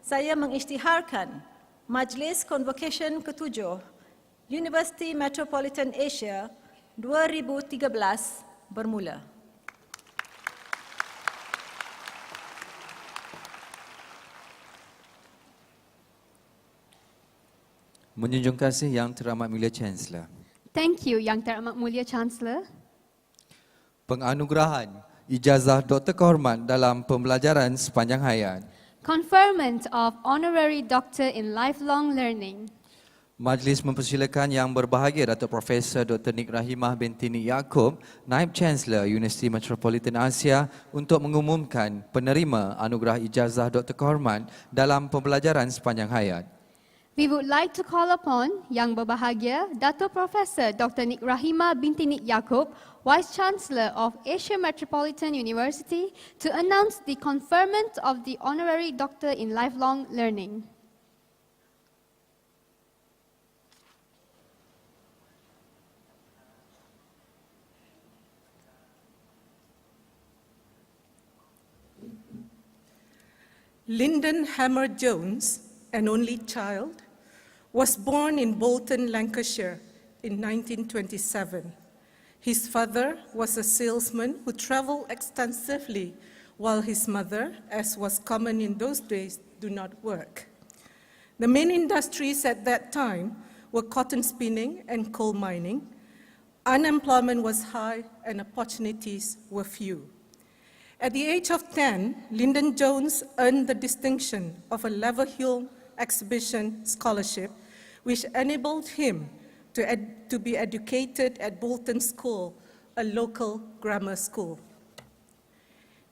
saya mengisytiharkan Majlis Convocation ke-7 University Metropolitan Asia 2013 bermula. Menjunjung kasih Yang Teramat Mulia Chancellor. Thank you, Yang Teramat Mulia Chancellor. Penganugerahan ijazah Doktor Kehormat dalam pembelajaran sepanjang hayat. Conferment of Honorary Doctor in Lifelong Learning. Majlis mempersilakan Yang Berbahagia Datuk Profesor Dr. Nik Rahimah binti Nik Yaakob, Naib Chancellor Universiti Metropolitan Asia untuk mengumumkan penerima anugerah ijazah Doktor Kehormat dalam pembelajaran sepanjang hayat. We would like to call upon Yang Berbahagia Datuk Profesor Dr. Nik Rahimah binti Nik Yaakob, Vice Chancellor of Asia Metropolitan University, to announce the conferment of the Honorary Doctor in Lifelong Learning. Lyndon Hammer Jones, an only child, was born in Bolton, Lancashire in 1927. His father was a salesman who traveled extensively, while his mother, as was common in those days, did not work. The main industries at that time were cotton spinning and coal mining. Unemployment was high and opportunities were few. At the age of 10, Lyndon Jones earned the distinction of a Leverhulme Exhibition Scholarship, which enabled him to be educated at Bolton School, a local grammar school.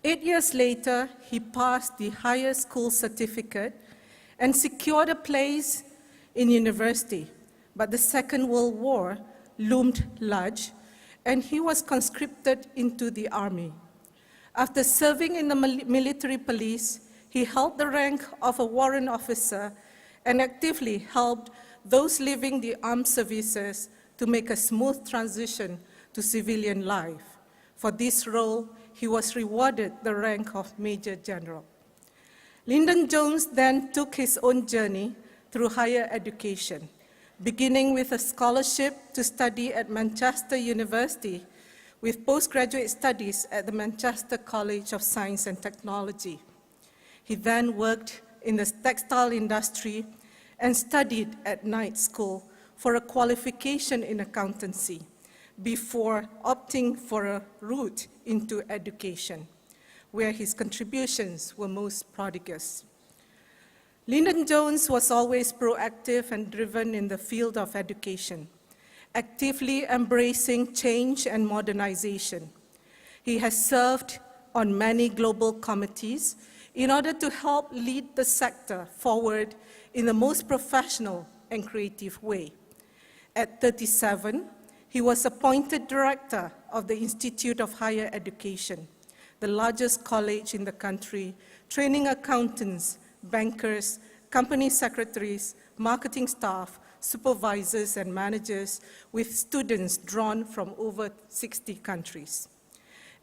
8 years later, he passed the higher school certificate and secured a place in university, but the Second World War loomed large, and he was conscripted into the army. After serving in the military police, he held the rank of a warrant officer and actively helped those leaving the armed services to make a smooth transition to civilian life. For this role, he was rewarded the rank of Major General. Lyndon Jones then took his own journey through higher education, beginning with a scholarship to study at Manchester University with postgraduate studies at the Manchester College of Science and Technology. He then worked in the textile industry and studied at night school for a qualification in accountancy before opting for a route into education, where his contributions were most prodigious. Lyndon Jones was always proactive and driven in the field of education, actively embracing change and modernization. He has served on many global committees in order to help lead the sector forward in the most professional and creative way. At 37, he was appointed director of the Institute of Higher Education, the largest college in the country, training accountants, bankers, company secretaries, marketing staff, supervisors and managers with students drawn from over 60 countries.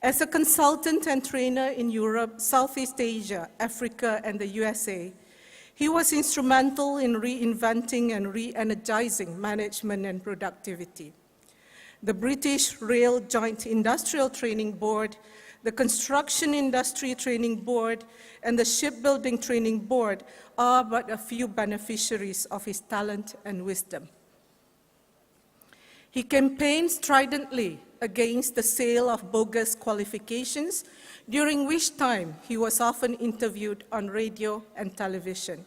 As a consultant and trainer in Europe, Southeast Asia, Africa, and the USA, he was instrumental in reinventing and re-energizing management and productivity. The British Rail Joint Industrial Training Board, the Construction Industry Training Board, and the Shipbuilding Training Board are but a few beneficiaries of his talent and wisdom. He campaigned stridently against the sale of bogus qualifications, during which time he was often interviewed on radio and television.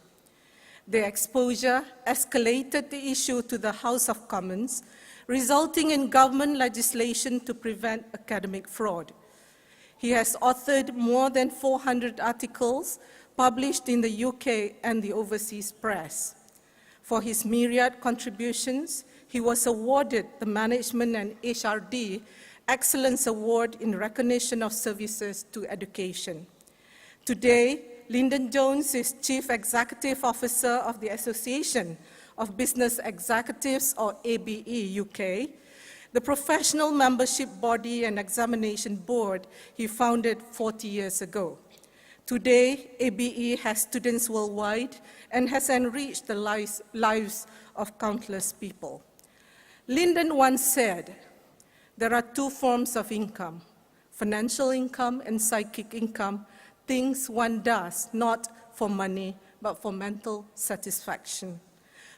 The exposure escalated the issue to the House of Commons, resulting in government legislation to prevent academic fraud. He has authored more than 400 articles published in the UK and the overseas press. For his myriad contributions, he was awarded the Management and HRD Excellence Award in recognition of services to education. Today, Lyndon Jones is Chief Executive Officer of the Association of Business Executives, or ABE UK, the professional membership body and examination board he founded 40 years ago. Today, ABE has students worldwide and has enriched the lives of countless people. Lyndon once said, "There are two forms of income, financial income and psychic income, things one does not for money, but for mental satisfaction."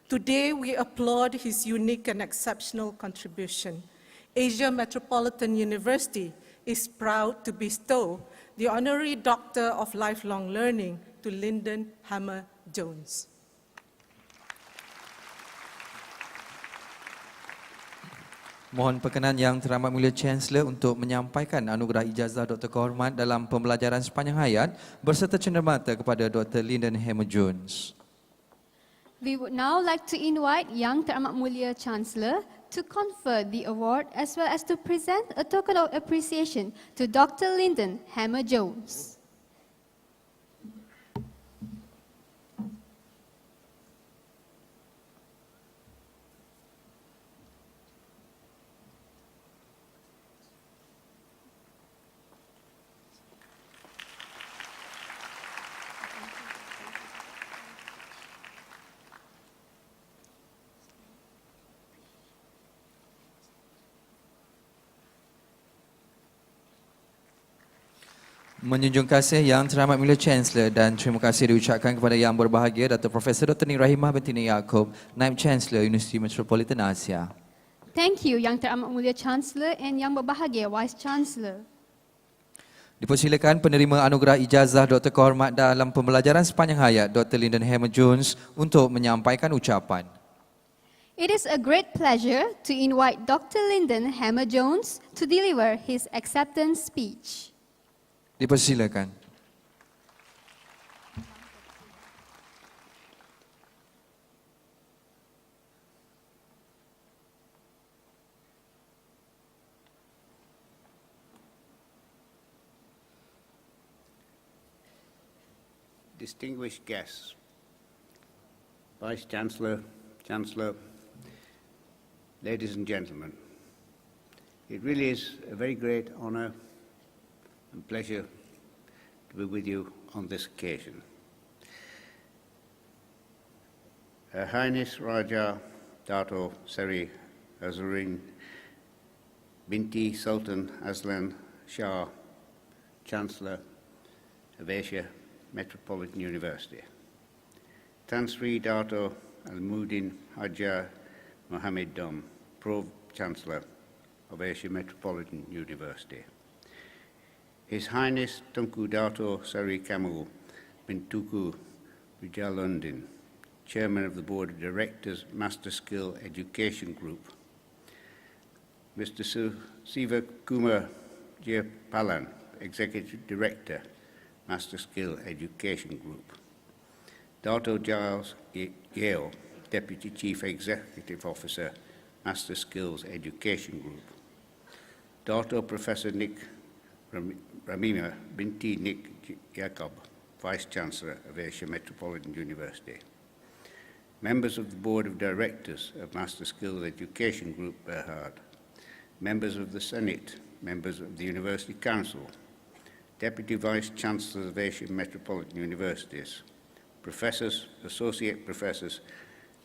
Today, we applaud his unique and exceptional contribution. Asia Metropolitan University is proud to bestow the Honorary Doctor of Lifelong Learning to Lyndon Hammer Jones. Mohon perkenan Yang Teramat Mulia Chancellor untuk menyampaikan anugerah ijazah Dr. Kehormat dalam pembelajaran sepanjang hayat berserta cenderamata kepada Dr. Lyndon Hammer Jones. We would now like to invite Yang Teramat Mulia Chancellor to confer the award as well as to present a token of appreciation to Dr. Lyndon Hammer Jones. Menjunjung kasih Yang Teramat Mulia Chancellor dan terima kasih diucapkan kepada Yang Berbahagia Dato' Profesor Dr. Nik Rahimah binti Nik Yaakob, Naib Chancellor Universiti Metropolitan Asia. Thank you, Yang Teramat Mulia Chancellor and Yang Berbahagia Vice Chancellor. Dipersilakan penerima anugerah ijazah Dr. Kehormat dalam pembelajaran sepanjang hayat Dr. Lyndon Hammer Jones untuk menyampaikan ucapan. It is a great pleasure to invite Dr. Lyndon Hammer Jones to deliver his acceptance speech. Dipersilakan. Distinguished guests, Vice Chancellor, Chancellor, ladies and gentlemen, it really is a very great honour and pleasure to be with you on this occasion. Her Highness Raja Dato Seri Azurin Binti Sultan Aslan Shah, Chancellor of Asia Metropolitan University, Tan Sri Dato Almuddin Hajar Mohammed Dom, Pro-Chancellor of Asia Metropolitan University, His Highness Tunku Dato Seri Kamal bin Tuku Wijalundin, Chairman of the Board of Directors, Master Skill Education Group, Mr. Siva Kumar Jayapalan, Executive Director, Master Skill Education Group, Dato Giles Yale, Deputy Chief Executive Officer, Master Skills Education Group, Dato Professor Nick Rahimah binti Nik Yaakob, Vice Chancellor of Asia Metropolitan University, members of the Board of Directors of Master Skills Education Group, Berhad, members of the Senate, members of the University Council, Deputy Vice Chancellors of Asia Metropolitan Universities, professors, associate professors,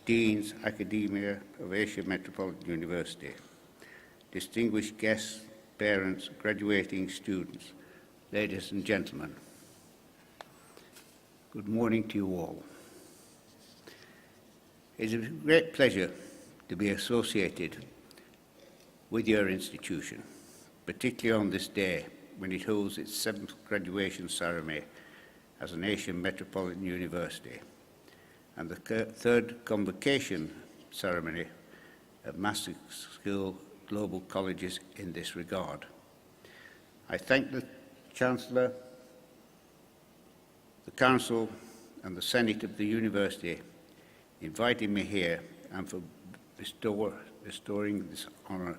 deans, academia of Asia Metropolitan University, distinguished guests, parents, graduating students, ladies and gentlemen, good morning to you all. It is a great pleasure to be associated with your institution, particularly on this day when it holds its 7th graduation ceremony as an Asian Metropolitan University and the 3rd Convocation ceremony of Master Skill Global Colleges in this regard. I thank the Chancellor, the Council and the Senate of the University inviting me here and for bestowing this honour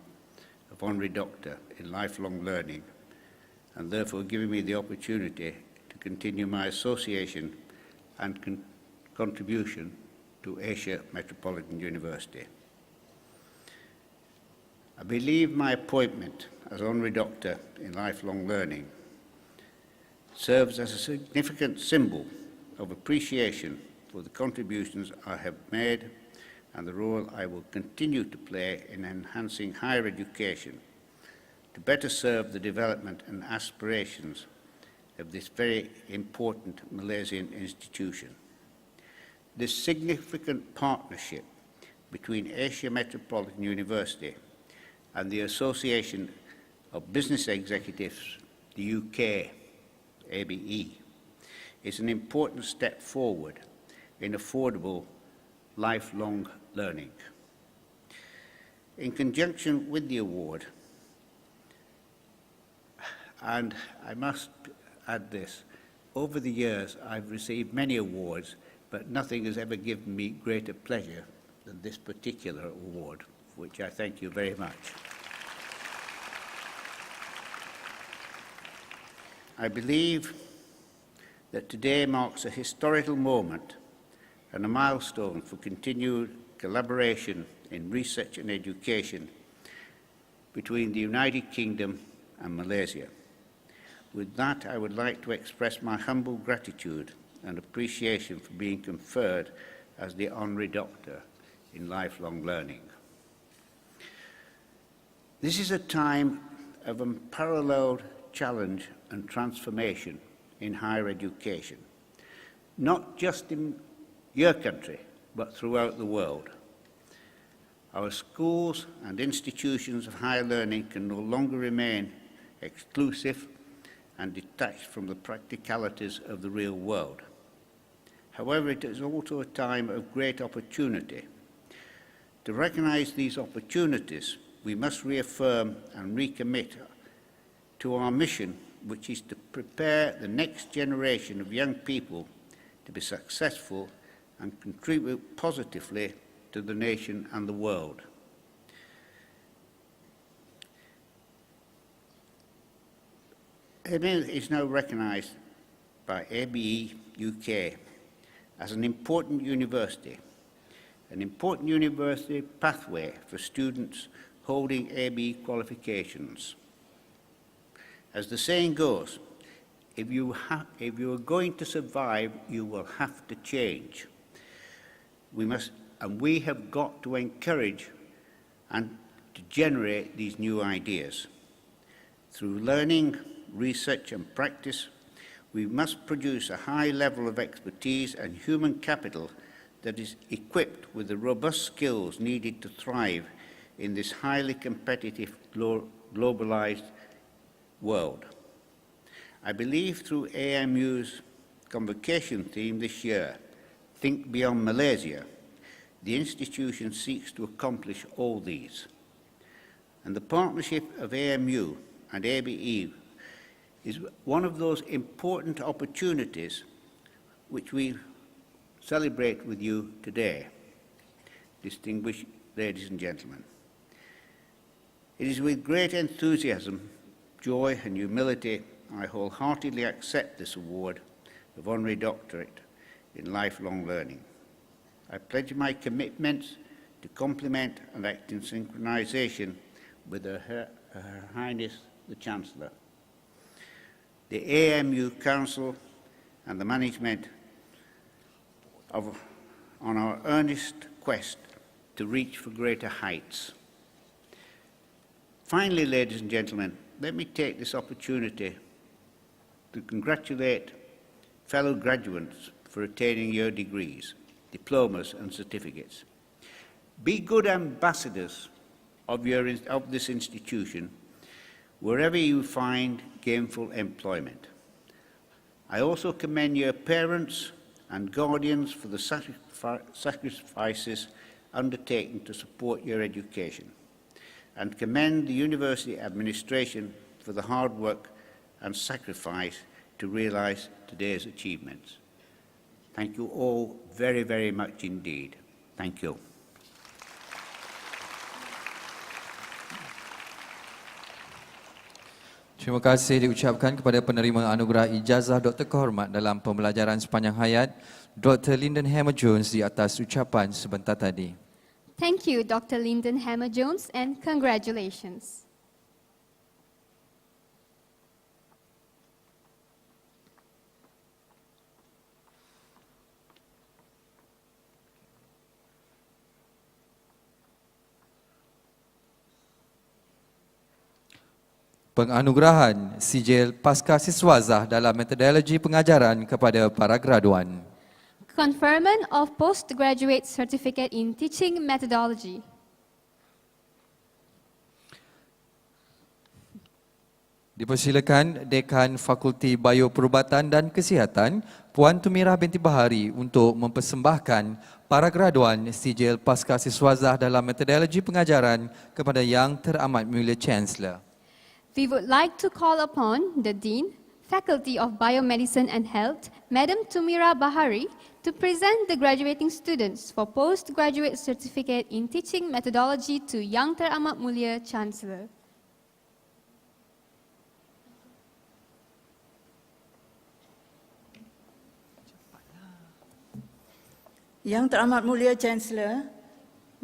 of Honorary Doctor in Lifelong Learning, and therefore giving me the opportunity to continue my association and contribution to Asia Metropolitan University. I believe my appointment as Honorary Doctor in Lifelong Learning serves as a significant symbol of appreciation for the contributions I have made and the role I will continue to play in enhancing higher education to better serve the development and aspirations of this very important Malaysian institution. This significant partnership between Asia Metropolitan University and the Association of Business Executives, the UK, ABE, is an important step forward in affordable lifelong learning. In conjunction with the award, and I must add this, over the years I've received many awards, but nothing has ever given me greater pleasure than this particular award, for which I thank you very much. I believe that today marks a historical moment and a milestone for continued collaboration in research and education between the United Kingdom and Malaysia. With that, I would like to express my humble gratitude and appreciation for being conferred as the Honorary Doctor in Lifelong Learning. This is a time of unparalleled challenge and transformation in higher education, not just in your country, but throughout the world. Our schools and institutions of higher learning can no longer remain exclusive and detached from the practicalities of the real world. However, it is also a time of great opportunity. To recognize these opportunities, we must reaffirm and recommit to our mission, which is to prepare the next generation of young people to be successful and contribute positively to the nation and the world. AMU is now recognized by ABE UK as an important university pathway for students holding ABE qualifications. As the saying goes, if you are going to survive, you will have to change. We have got to encourage and to generate these new ideas. Through learning, research and practice, we must produce a high level of expertise and human capital that is equipped with the robust skills needed to thrive in this highly competitive, globalized world. I believe through AMU's Convocation theme this year, Think Beyond Malaysia, the institution seeks to accomplish all these. And the partnership of AMU and ABE is one of those important opportunities which we celebrate with you today, distinguished ladies and gentlemen. It is with great enthusiasm, joy and humility I wholeheartedly accept this award of Honorary Doctorate in Lifelong Learning. I pledge my commitments to complement and act in synchronization with Her Highness the Chancellor, the AMU Council and the management on our earnest quest to reach for greater heights. Finally, ladies and gentlemen, let me take this opportunity to congratulate fellow graduates for attaining your degrees, diplomas and certificates. Be good ambassadors of this institution wherever you find gainful employment. I also commend your parents and guardians for the sacrifices undertaken to support your education, and commend the university administration for the hard work and sacrifice to realize today's achievements. Thank you all very, very much indeed. Thank you. Terima kasih diucapkan kepada penerima anugerah ijazah Dr. Kehormat dalam pembelajaran sepanjang hayat, Dr. Lyndon Hammer-Jones di atas ucapan sebentar tadi. Thank you, Dr. Lyndon Hammer-Jones, and congratulations. Penganugerahan sijil pasca siswazah dalam metodologi pengajaran kepada para graduan. Conferment of postgraduate certificate in teaching methodology. Dipersilakan Dekan Fakulti Bioperubatan dan Kesihatan, Puan Tumirah binti Bahari untuk mempersembahkan para graduan sijil pasca siswazah dalam metodologi pengajaran kepada Yang Teramat Mulia Chancellor. We would like to call upon the Dean, Faculty of Biomedicine and Health, Madam Tumira Bahari, to present the graduating students for postgraduate certificate in teaching methodology to Yang Teramat Mulia Chancellor. Yang Teramat Mulia Chancellor,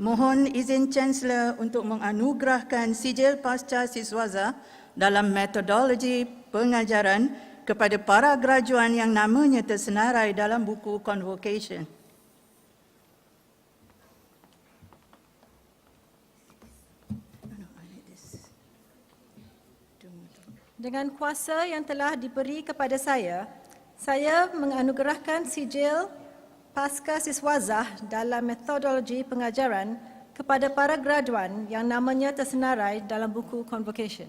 mohon izin Chancellor untuk menganugerahkan sijil pasca siswazah dalam metodologi pengajaran kepada para graduan yang namanya tersenarai dalam buku Convocation. Dengan kuasa yang telah diberi kepada saya menganugerahkan sijil pasca siswazah dalam metodologi pengajaran kepada para graduan yang namanya tersenarai dalam buku Convocation.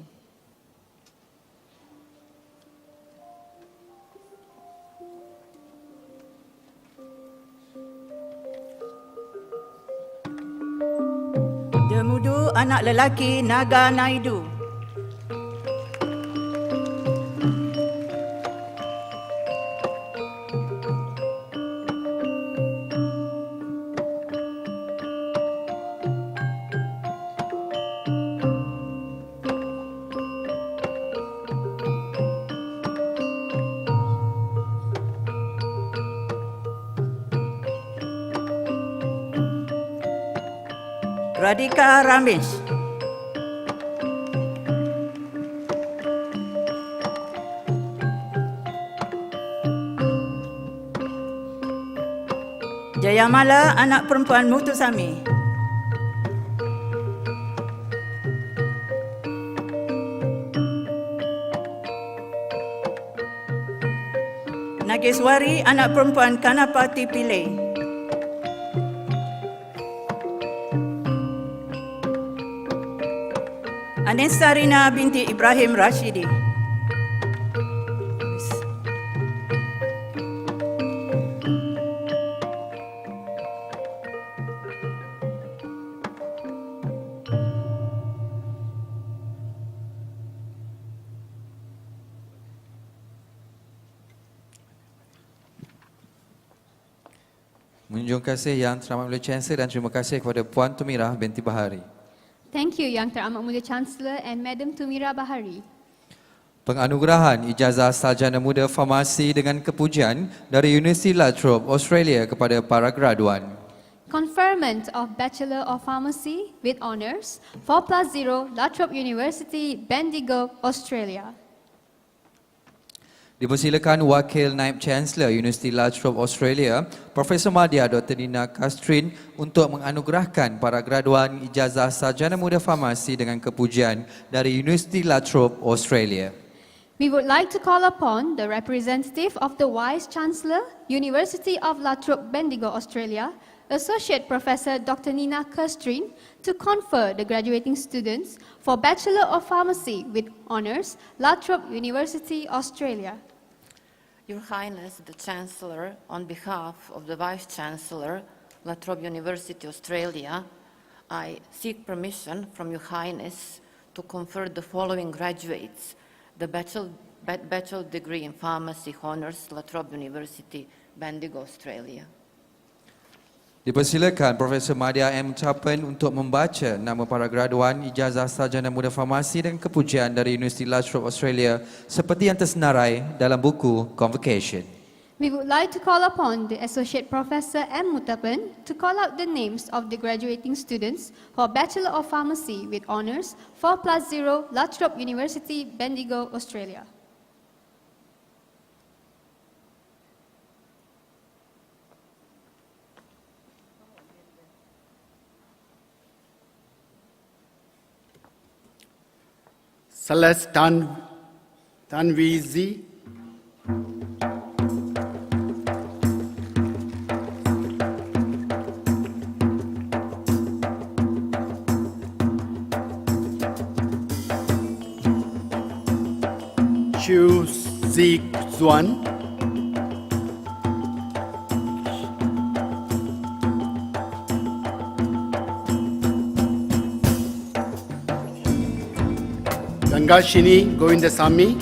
Demudu anak lelaki Naga Naidu. Radhika Ramesh. Jayamala anak perempuan Mutusami. Nageswari anak perempuan Kanapati Pillai. Anissa Rina binti Ibrahim Rashidi. Menjunjung kasih Yang Teramat Mulia Chancellor dan terima kasih kepada Puan Tumirah binti Bahari. Thank you, Yang Teramat Mulia Chancellor and Madam Tumira Bahari. Penganugerahan ijazah sarjana muda farmasi dengan kepujian dari Universiti La Trobe, Australia kepada para graduan. Conferment of Bachelor of Pharmacy with Honours 4+0 La Trobe University, Bendigo, Australia. Dipersilakan Wakil Naib Chancellor Universiti La Trobe, Australia, Profesor Madya Dr. Nina Kastrin untuk menganugerahkan para graduan ijazah sarjana muda farmasi dengan kepujian dari Universiti La Trobe, Australia. We would like to call upon the representative of the Vice Chancellor, University of La Trobe, Bendigo, Australia, Associate Professor Dr. Nina Kastrin, to confer the graduating students for Bachelor of Pharmacy with Honours, La Trobe University, Australia. Your Highness, the Chancellor, on behalf of the Vice-Chancellor, La Trobe University, Australia, I seek permission from Your Highness to confer the following graduates the Bachelor degree in Pharmacy Honours, La Trobe University, Bendigo, Australia. Dipersilakan Profesor Madya M. Chapen untuk membaca nama para graduan ijazah sarjana muda farmasi dan kepujian dari Universiti La Trobe, Australia seperti yang tersenarai dalam buku Convocation. We would like to call upon the Associate Professor M. Mutapan to call out the names of the graduating students for Bachelor of Pharmacy with Honours 4+0 La Trobe University, Bendigo, Australia. Celeste Tanvizi, Chu Zik Zuan, Gangashini Govindasamy,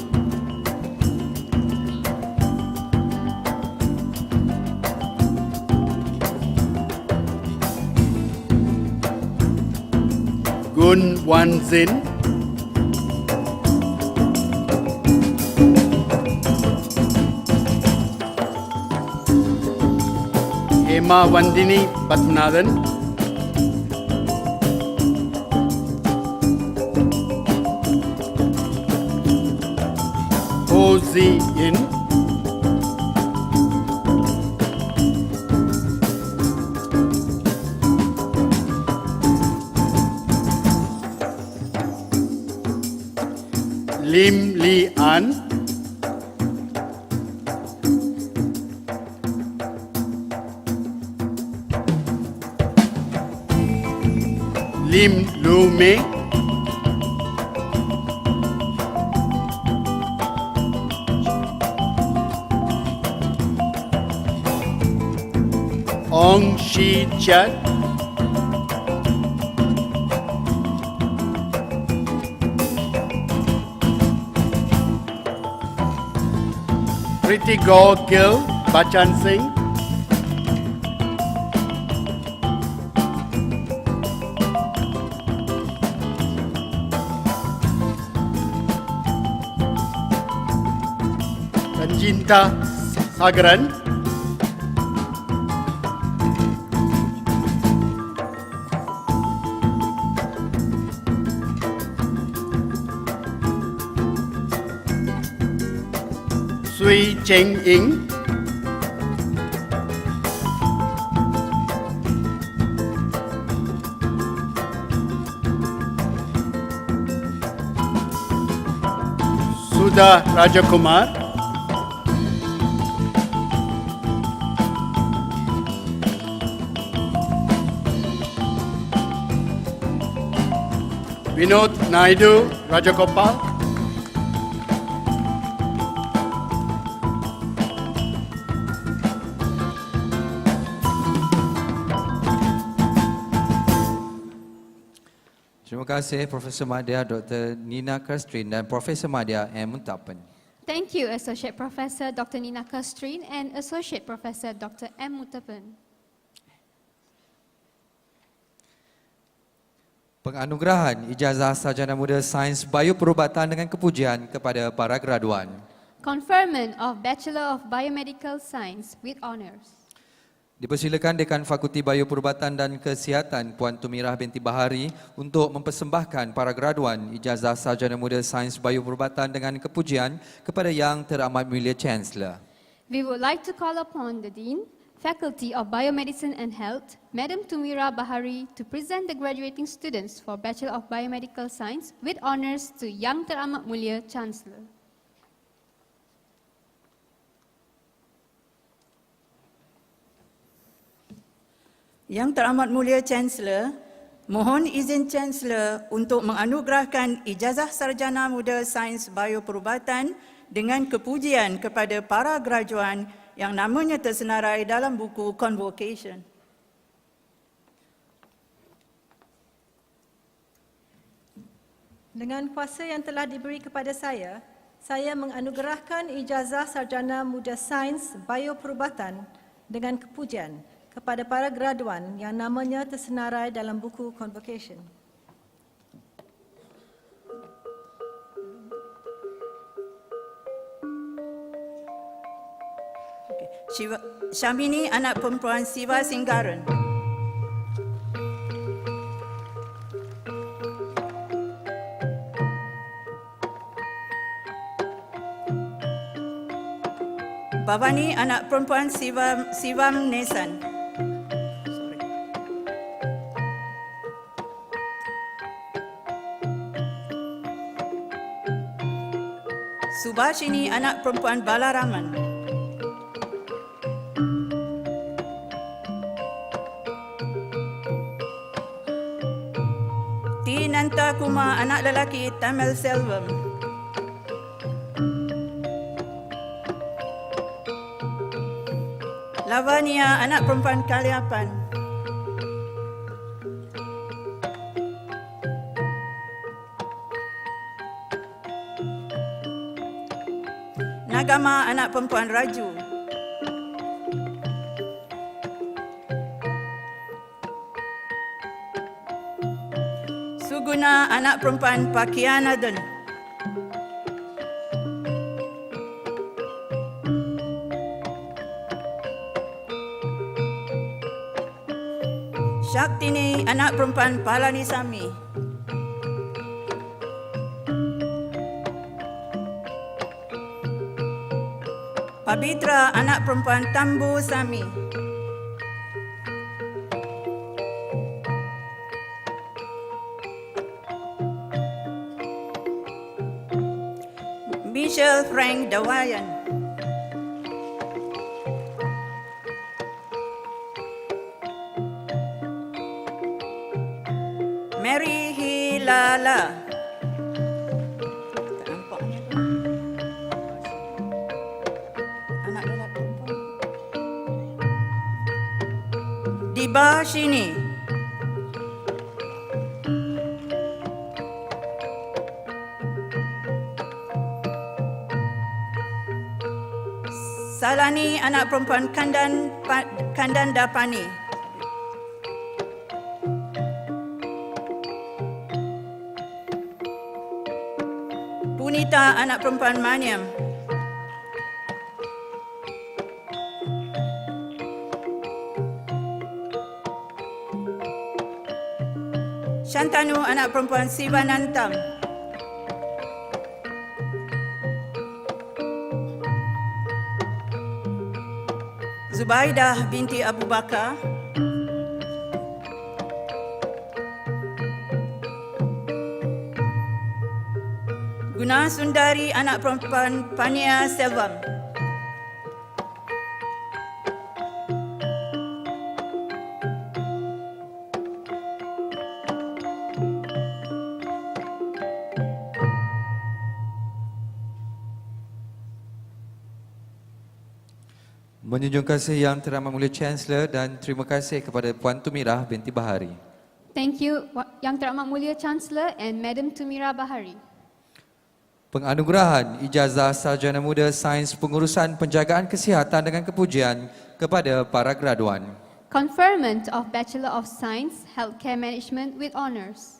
Gun Wan Zin, Hema Vandini Padmanathan, Ho Zi In, Lim Li An, Lim Lu Mei, Ong Shi Chat, Priti Gaur Gill Bachan Singh, Sanjinta Sagaran, Sui Cheng Ing, Sudha Rajakumar, Vinod Naidu Rajagopal, Terima kasih Profesor Madya Dr. Nina Kastrin dan Profesor Madya M. Muntapan. Thank you, Associate Professor Dr. Nina Kastrin and Associate Professor Dr. M. Mutapan. Penganugerahan Ijazah Sarjana Muda Sains Bioperubatan dengan kepujian kepada para graduan. Conferment of Bachelor of Biomedical Science with Honours. Dipersilakan Dekan Fakulti Bioperubatan dan Kesihatan Puan Tumirah binti Bahari untuk mempersembahkan para graduan Ijazah Sarjana Muda Sains Bioperubatan dengan kepujian kepada Yang Teramat Mulia Chancellor. We would like to call upon the Dean, Faculty of Biomedicine and Health, Madam Tumira Bahari, to present the graduating students for Bachelor of Biomedical Science with Honours to Yang Teramat Mulia Chancellor. Yang Teramat Mulia Chancellor, mohon izin Chancellor untuk menganugerahkan Ijazah Sarjana Muda Sains Bioperubatan dengan kepujian kepada para graduan yang namanya tersenarai dalam buku Convocation. Dengan kuasa yang telah diberi kepada saya menganugerahkan Ijazah Sarjana Muda Sains Bioperubatan dengan kepujian kepada para graduan yang namanya tersenarai dalam buku Convocation. Syamini, anak perempuan Siva Singgaran. Bhavani, anak perempuan Sivam Nesan. Subhashini anak perempuan Balaraman. Tinanta Kuma anak lelaki Tamil Selvam. Lavania anak perempuan Kaliapan. Nagama anak perempuan Raju. Suguna anak perempuan Pakianadan. Shaktini anak perempuan Palanisami. Pabitra anak perempuan Tambu Sami. Michelle Frank Dawayan. Mary Hilala. Tak nampaknya tu. Anak lelaki perempuan. Diba Shini. Salani anak perempuan Kandan Dapani. Punita anak perempuan Maniam. Shantanu anak perempuan Sivanantam. Zubaidah binti Abu Bakar. Guna Sundari anak perempuan Pania Selvam. Menjunjung kasih Yang Teramat Mulia Chancellor dan terima kasih kepada Puan Tumirah binti Bahari. Thank you, Yang Teramat Mulia Chancellor and Madam Tumira Bahari. Penganugerahan Ijazah Sarjana Muda Sains Pengurusan Penjagaan Kesihatan dengan kepujian kepada para graduan. Conferment of Bachelor of Science, Healthcare Management with Honours.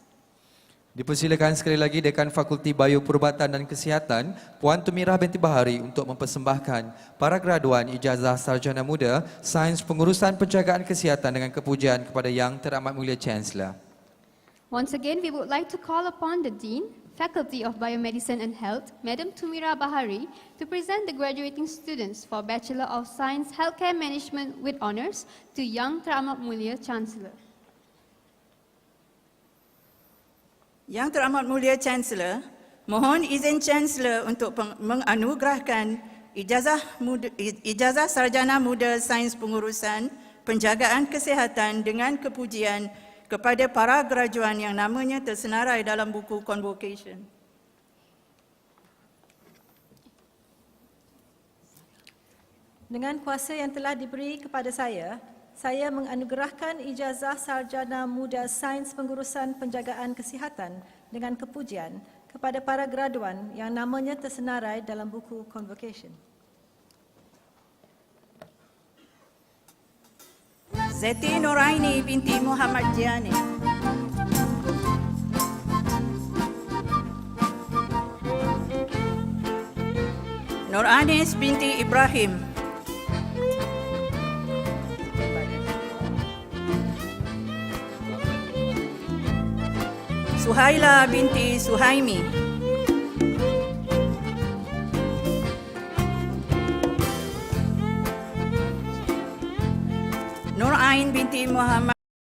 Dipersilakan sekali lagi Dekan Fakulti Bioperubatan dan Kesihatan, Puan Tumirah binti Bahari untuk mempersembahkan para graduan Ijazah Sarjana Muda Sains Pengurusan Penjagaan Kesihatan dengan kepujian kepada Yang Teramat Mulia Chancellor. Once again, we would like to call upon the Dean, Faculty of Biomedicine and Health, Madam Tumira Bahari, to present the graduating students for Bachelor of Science, Healthcare Management with Honours to Yang Teramat Mulia Chancellor. Yang Teramat Mulia Chancellor, mohon izin Chancellor untuk menganugerahkan Ijazah Sarjana Muda Sains Pengurusan Penjagaan Kesihatan dengan kepujian kepada para graduan yang namanya tersenarai dalam buku Convocation. Dengan kuasa yang telah diberi kepada saya menganugerahkan Ijazah Sarjana Muda Sains Pengurusan Penjagaan Kesihatan dengan kepujian kepada para graduan yang namanya tersenarai dalam buku Convocation. Zeti Noraini binti Muhammad Jiani. Nur Anis binti Ibrahim. Suhaila binti Suhaimi. Nur Ain binti Muhammad